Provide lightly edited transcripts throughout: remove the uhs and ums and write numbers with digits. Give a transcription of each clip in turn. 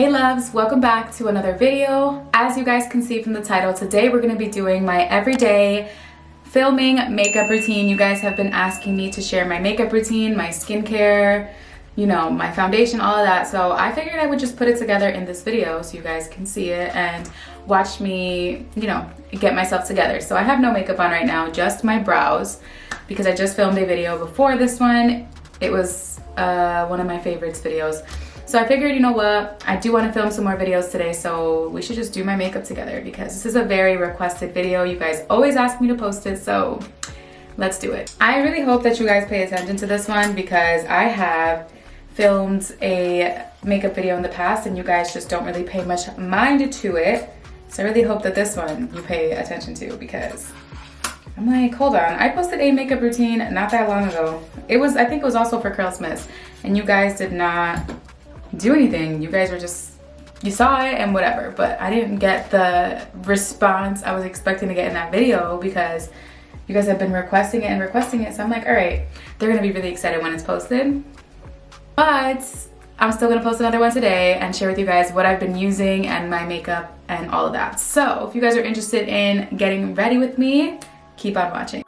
Hey loves, welcome back to another video. As you guys can see from the title, today we're going to be doing my everyday filming makeup routine. You guys have been asking me to share my makeup routine, my skincare, you know, my foundation, all of that. So I figured I would just put it together in this video so you guys can see it and watch me, you know, get myself together. So I have no makeup on right now, just my brows, because I just filmed a video before this one. It was one of my favorites videos. So I figured, you know what, I do want to film some more videos today, so we should just do my makeup together because this is a very requested video. You guys always ask me to post it, so let's do it. I really hope that you guys pay attention to this one because I have filmed a makeup video in the past and you guys just don't really pay much mind to it. So I really hope that this one you pay attention to because I'm like, hold on, I posted a makeup routine not that long ago. I think it was also for Curlsmas, and you guys did not do anything. You guys were just, you saw it and whatever, but I didn't get the response I was expecting to get in that video because you guys have been requesting it, so I'm like, all right, they're gonna be really excited when it's posted. But I'm still gonna post another one today and share with you guys what I've been using and my makeup and all of that. So if you guys are interested in getting ready with me, keep on watching.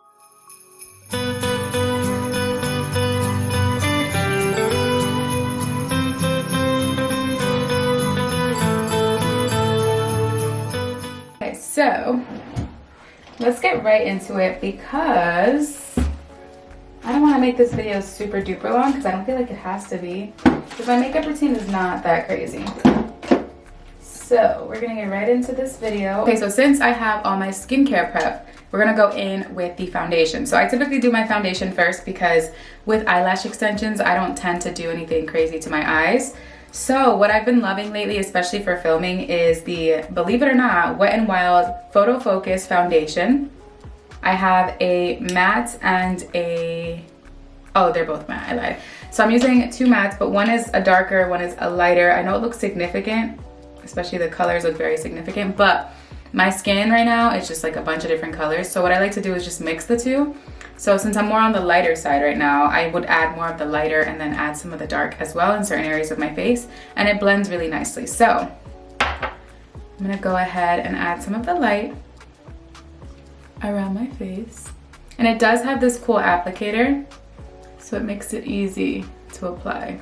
So let's get right into it because I don't want to make this video super duper long because I don't feel like it has to be because my makeup routine is not that crazy. So we're gonna get right into this video. Okay, so since I have all my skincare prep, we're gonna go in with the foundation. So I typically do my foundation first because with eyelash extensions, I don't tend to do anything crazy to my eyes. So what I've been loving lately, especially for filming, is the, believe it or not, Wet n Wild Photo Focus Foundation. I have a matte and a, oh, they're both matte, I lied. So I'm using two mattes, but one is a darker, one is a lighter. I know it looks significant, especially the colors look very significant, but my skin right now is just like a bunch of different colors. So what I like to do is just mix the two. So since I'm more on the lighter side right now, I would add more of the lighter and then add some of the dark as well in certain areas of my face, and it blends really nicely. So I'm gonna go ahead and add some of the light around my face. And it does have this cool applicator, so it makes it easy to apply.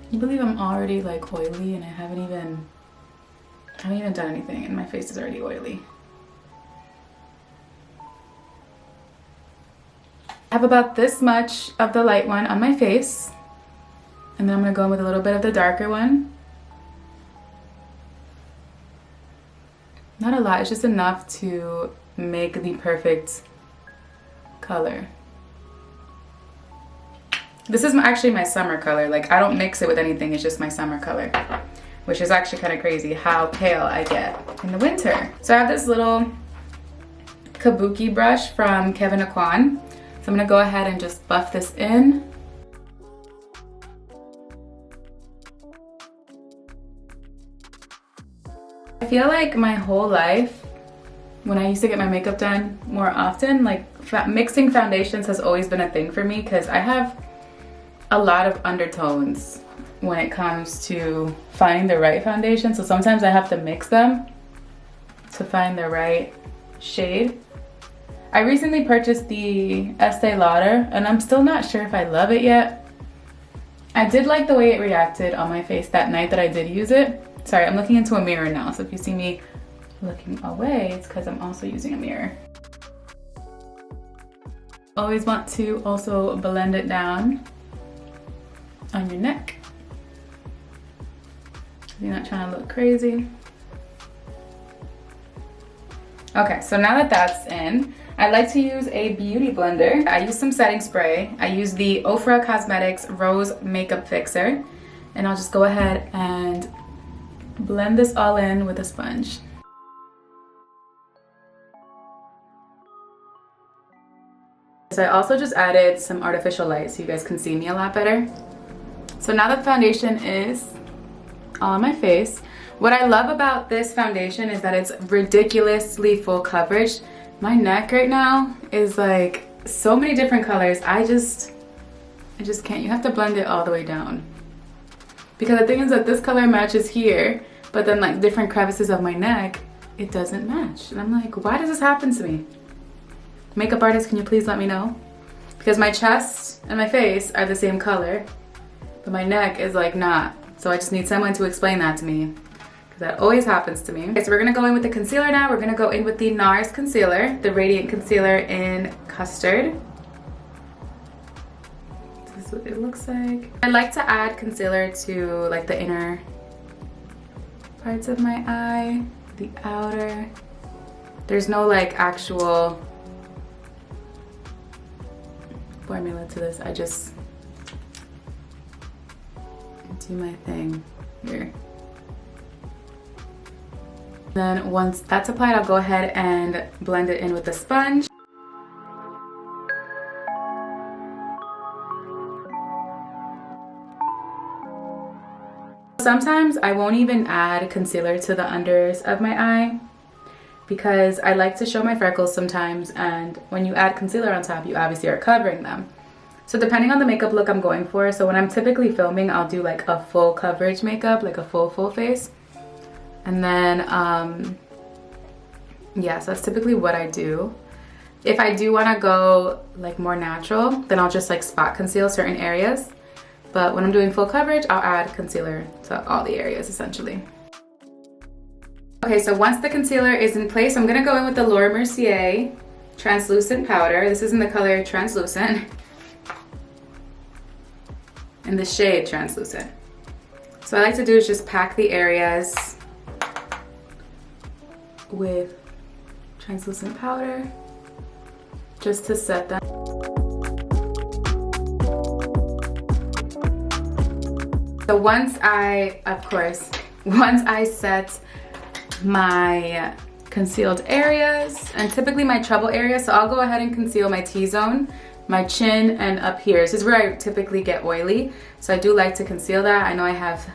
You believe I'm already like oily and I haven't even done anything and my face is already oily. I have about this much of the light one on my face, and then I'm gonna go in with a little bit of the darker one. Not a lot, it's just enough to make the perfect color. This is actually my summer color. Like, I don't mix it with anything, it's just my summer color, which is actually kind of crazy how pale I get in the winter. So I have this little kabuki brush from Kevin Aquan. So I'm gonna go ahead and just buff this in. I feel like my whole life, when I used to get my makeup done more often, like mixing foundations has always been a thing for me because I have a lot of undertones when it comes to finding the right foundation. So sometimes I have to mix them to find the right shade. I recently purchased the Estee Lauder and I'm still not sure if I love it yet. I did like the way it reacted on my face that night that I did use it. Sorry, I'm looking into a mirror now, so if you see me looking away, it's because I'm also using a mirror. Always want to also blend it down on your neck. You're not trying to look crazy. Okay, so now that that's in, I like to use a beauty blender. I use some setting spray. I use the Ofra Cosmetics Rose Makeup Fixer, and I'll just go ahead and blend this all in with a sponge. So I also just added some artificial light so you guys can see me a lot better. So now the foundation is on my face. What I love about this foundation is that it's ridiculously full coverage. My neck right now is like so many different colors. I just can't. You have to blend it all the way down. Because the thing is that this color matches here, but then like different crevices of my neck, it doesn't match. And I'm like, why does this happen to me? Makeup artist, can you please let me know? Because my chest and my face are the same color, but my neck is like not. So I just need someone to explain that to me, because that always happens to me. Okay, so we're gonna go in with the concealer now. We're gonna go in with the NARS concealer, the Radiant Concealer in Custard. This is what it looks like. I like to add concealer to like the inner parts of my eye, the outer. There's no like actual formula to this. I just do my thing here. Then once that's applied, I'll go ahead and blend it in with the sponge. Sometimes I won't even add concealer to the unders of my eye because I like to show my freckles sometimes, and when you add concealer on top, you obviously are covering them. So depending on the makeup look I'm going for, so when I'm typically filming, I'll do like a full coverage makeup, like a full face. And then, yeah, so that's typically what I do. If I do wanna go like more natural, then I'll just like spot conceal certain areas. But when I'm doing full coverage, I'll add concealer to all the areas essentially. Okay, so once the concealer is in place, I'm gonna go in with the Laura Mercier translucent powder. This is in the color Translucent, in the shade Translucent. So what I like to do is just pack the areas with translucent powder just to set them. So once I set my concealed areas, and typically my trouble areas, so I'll go ahead and conceal my T-zone, my chin, and up here. This is where I typically get oily, so I do like to conceal that. I know I have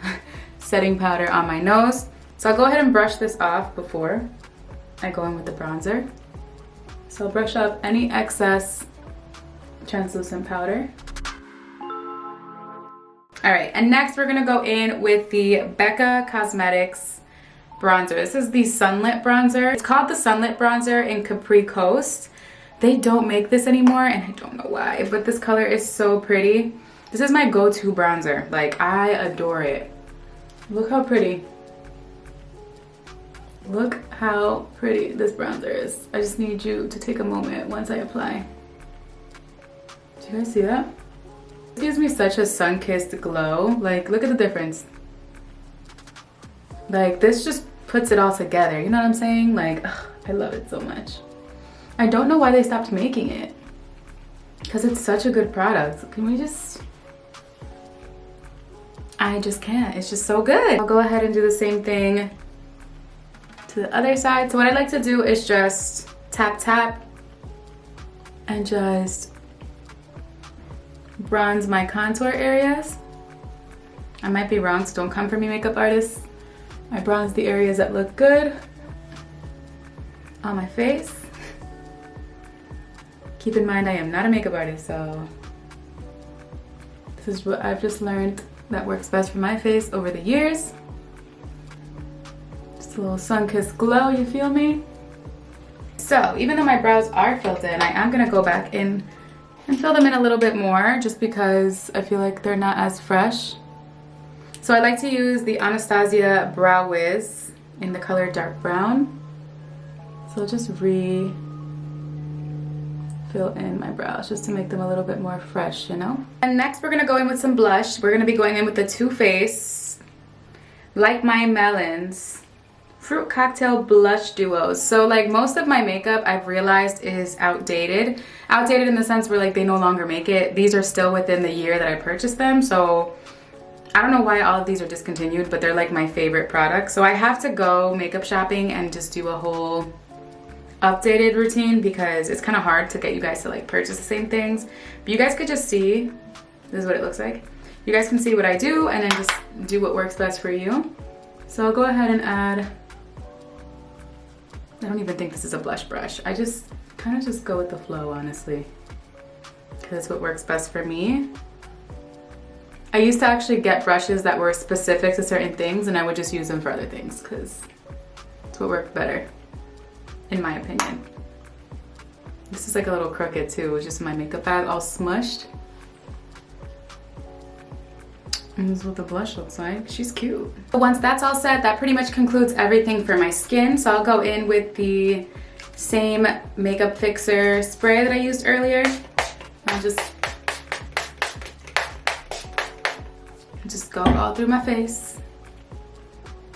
setting powder on my nose, so I'll go ahead and brush this off before I go in with the bronzer. So I'll brush off any excess translucent powder. All right, and next we're gonna go in with the Becca Cosmetics bronzer. This is the Sunlit bronzer. It's called the Sunlit bronzer in Capri Coast. They don't make this anymore, and I don't know why, but this color is so pretty. This is my go-to bronzer. Like, I adore it. Look how pretty. Look how pretty this bronzer is. I just need you to take a moment once I apply. Do you guys see that? It gives me such a sun-kissed glow. Like, look at the difference. Like, this just puts it all together. You know what I'm saying? Like, ugh, I love it so much. I don't know why they stopped making it, because it's such a good product. Can we just... I just can't. It's just so good. I'll go ahead and do the same thing to the other side. So what I like to do is just tap tap and just bronze my contour areas. I might be wrong, so don't come for me, makeup artists. I bronze the areas that look good on my face. Keep in mind, I am not a makeup artist, so this is what I've just learned that works best for my face over the years. Just a little sun-kissed glow, you feel me? So even though my brows are filled in, I am gonna go back in and fill them in a little bit more, just because I feel like they're not as fresh. So I like to use the Anastasia Brow Wiz in the color dark brown. So I'll just fill in my brows just to make them a little bit more fresh, you know? And next we're gonna go in with some blush. We're gonna be going in with the Too Faced Like My Melons Fruit Cocktail Blush Duos. So like most of my makeup I've realized is outdated. Outdated in the sense where like they no longer make it. These are still within the year that I purchased them. So I don't know why all of these are discontinued, but they're like my favorite products. So I have to go makeup shopping and just do a whole updated routine, because it's kind of hard to get you guys to like purchase the same things. But you guys could just see, this is what it looks like. You guys can see what I do and then just do what works best for you. So I'll go ahead and add, I don't even think this is a blush brush. I just kind of just go with the flow, honestly, because it's what works best for me. I used to actually get brushes that were specific to certain things, and I would just use them for other things because it's what worked better, in my opinion. This is like a little crooked too. It's just my makeup bag all smushed. And this is what the blush looks like. She's cute. Once that's all set, that pretty much concludes everything for my skin. So I'll go in with the same makeup fixer spray that I used earlier. I'll just go all through my face.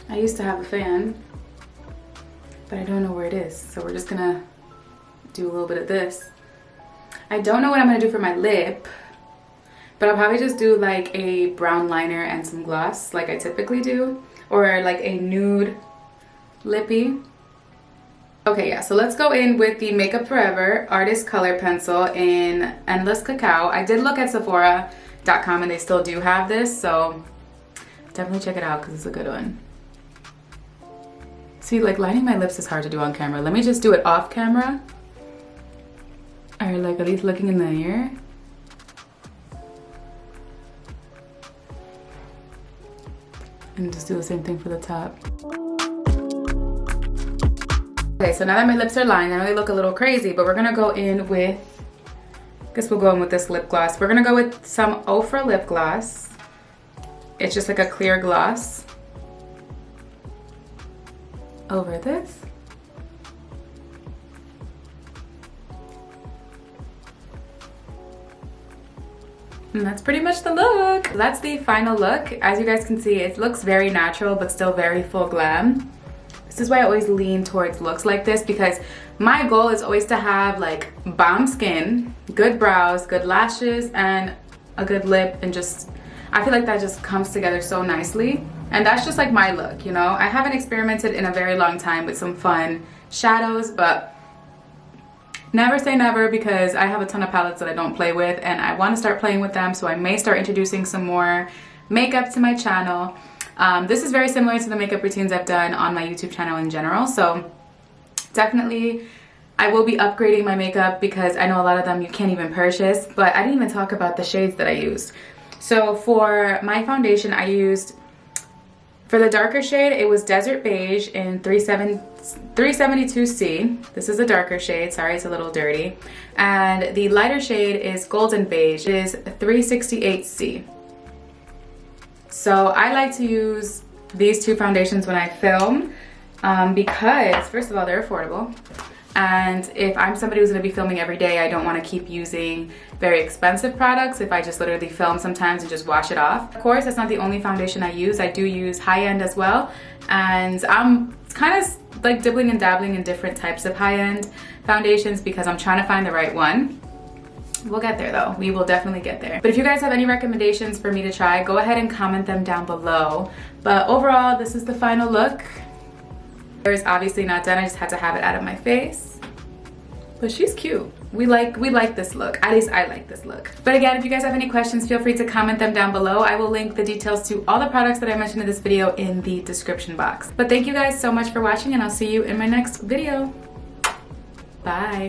I used to have a fan, but I don't know where it is. So we're just gonna do a little bit of this. I don't know what I'm gonna do for my lip, but I'll probably just do like a brown liner and some gloss like I typically do, or like a nude lippy. Okay, yeah, so let's go in with the Makeup Forever Artist Color Pencil in Endless Cacao. I did look at Sephora.com and they still do have this, so definitely check it out because it's a good one. See, like lining my lips is hard to do on camera. Let me just do it off camera. Or like at least looking in the mirror. And just do the same thing for the top. Okay, so now that my lips are lined, I know they look a little crazy, but we're gonna go in with, I guess we'll go in with this lip gloss. We're gonna go with some Ofra lip gloss. It's just like a clear gloss over this. And that's pretty much the look. That's the final look. As you guys can see, it looks very natural, but still very full glam. This is why I always lean towards looks like this, because my goal is always to have like bomb skin, good brows, good lashes, and a good lip, and just, I feel like that just comes together so nicely. And that's just like my look, you know? I haven't experimented in a very long time with some fun shadows, but never say never, because I have a ton of palettes that I don't play with and I want to start playing with them, so I may start introducing some more makeup to my channel. This is very similar to the makeup routines I've done on my YouTube channel in general, so definitely I will be upgrading my makeup because I know a lot of them you can't even purchase, but I didn't even talk about the shades that I used. So for my foundation, I used, for the darker shade, it was Desert Beige in 372C. This is a darker shade, sorry it's a little dirty. And the lighter shade is Golden Beige, it is 368C. So I like to use these two foundations when I film because, first of all, they're affordable. And if I'm somebody who's gonna be filming every day, I don't wanna keep using very expensive products if I just literally film sometimes and just wash it off. Of course, that's not the only foundation I use. I do use high-end as well. And I'm kind of like dibbling and dabbling in different types of high-end foundations because I'm trying to find the right one. We'll get there though. We will definitely get there. But if you guys have any recommendations for me to try, go ahead and comment them down below. But overall, this is the final look. Hair is obviously not done. I just had to have it out of my face. But she's cute. We like this look. At least I like this look. But again, if you guys have any questions, feel free to comment them down below. I will link the details to all the products that I mentioned in this video in the description box. But thank you guys so much for watching, and I'll see you in my next video. Bye.